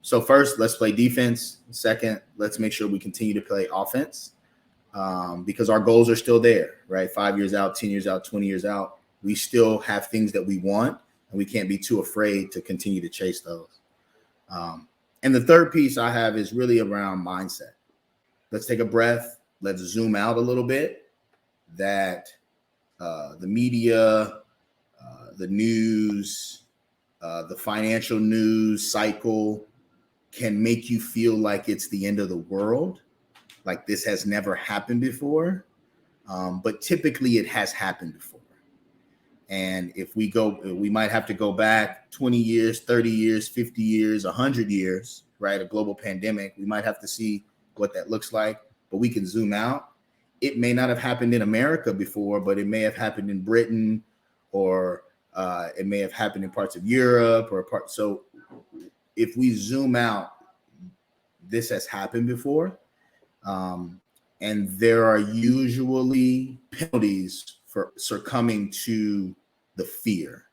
So first, let's play defense. Second, let's make sure we continue to play offense because our goals are still there, right? 5 years out, 10 years out, 20 years out, we still have things that we want, and we can't be too afraid to continue to chase those. And the third piece I have is really around mindset. Let's take a breath. Let's zoom out a little bit. That the media, the news, the financial news cycle can make you feel like it's the end of the world, like this has never happened before. But typically it has happened before. And if we might have to go back 20 years, 30 years, 50 years, 100 years, right? A global pandemic, we might have to see what that looks like, but we can zoom out. It may not have happened in America before, but it may have happened in Britain, or it may have happened in parts of Europe So if we zoom out, this has happened before. And there are usually penalties for succumbing to the fear.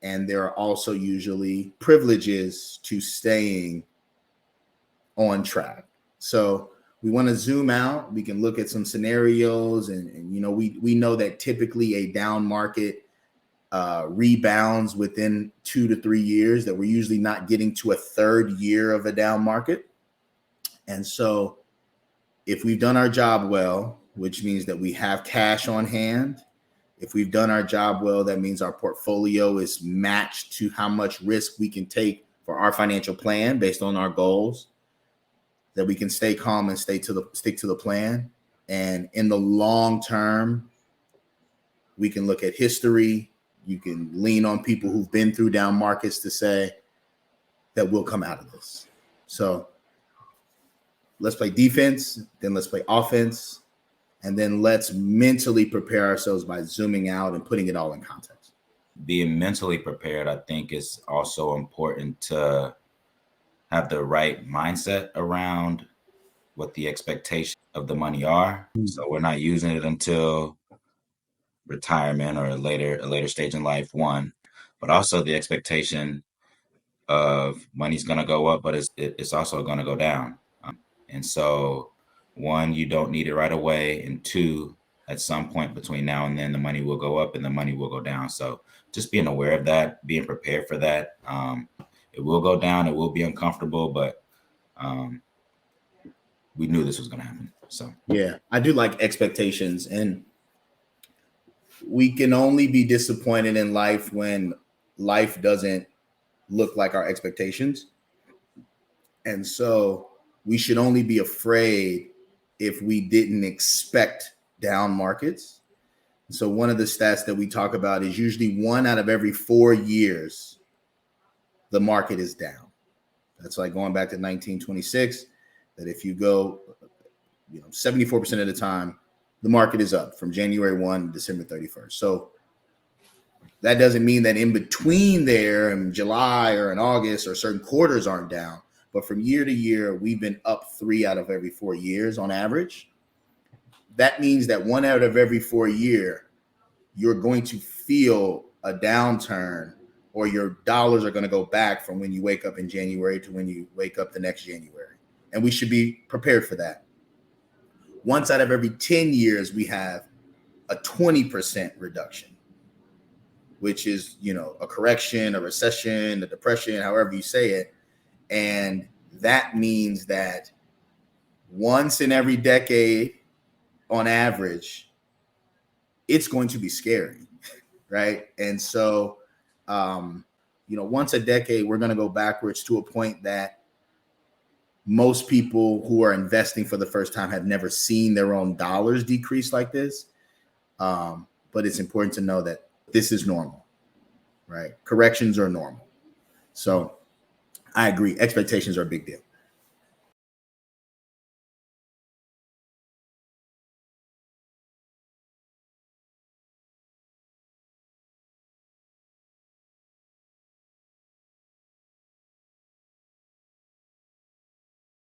And there are also usually privileges to staying on track. So we want to zoom out. We can look at some scenarios, and we know that typically a down market rebounds within 2 to 3 years, that we're usually not getting to a third year of a down market. And so if we've done our job well, which means that we have cash on hand, if we've done our job well, that means our portfolio is matched to how much risk we can take for our financial plan based on our goals, that we can stay calm and stick to the plan. And in the long term, we can look at history. You can lean on people who've been through down markets to say that we'll come out of this. So let's play defense, then let's play offense, and then let's mentally prepare ourselves by zooming out and putting it all in context. Being mentally prepared, I think, is also important to have the right mindset around what the expectations of the money are. So we're not using it until retirement or a later stage in life, one, but also the expectation of money's going to go up, but it's also going to go down. And so, one, you don't need it right away. And two, at some point between now and then, the money will go up and the money will go down. So just being aware of that, being prepared for that. It will go down. It will be uncomfortable, but we knew this was going to happen. So yeah, I do like expectations, and we can only be disappointed in life when life doesn't look like our expectations. And so we should only be afraid if we didn't expect down markets. So one of the stats that we talk about is usually 1 out of every 4 years, the market is down. That's like going back to 1926, that if you go, 74% of the time, the market is up from January 1 to December 31st. So that doesn't mean that in between there in July or in August or certain quarters aren't down. But from year to year, we've been up 3 out of every 4 years on average. That means that 1 out of every 4 years, you're going to feel a downturn, or your dollars are going to go back from when you wake up in January to when you wake up the next January. And we should be prepared for that. Once out of every 10 years, we have a 20% reduction, which is, a correction, a recession, a depression, however you say it. And that means that once in every decade, on average, it's going to be scary, right? And so, once a decade, we're going to go backwards to a point that most people who are investing for the first time have never seen their own dollars decrease like this. But it's important to know that this is normal, right? Corrections are normal. So I agree. Expectations are a big deal.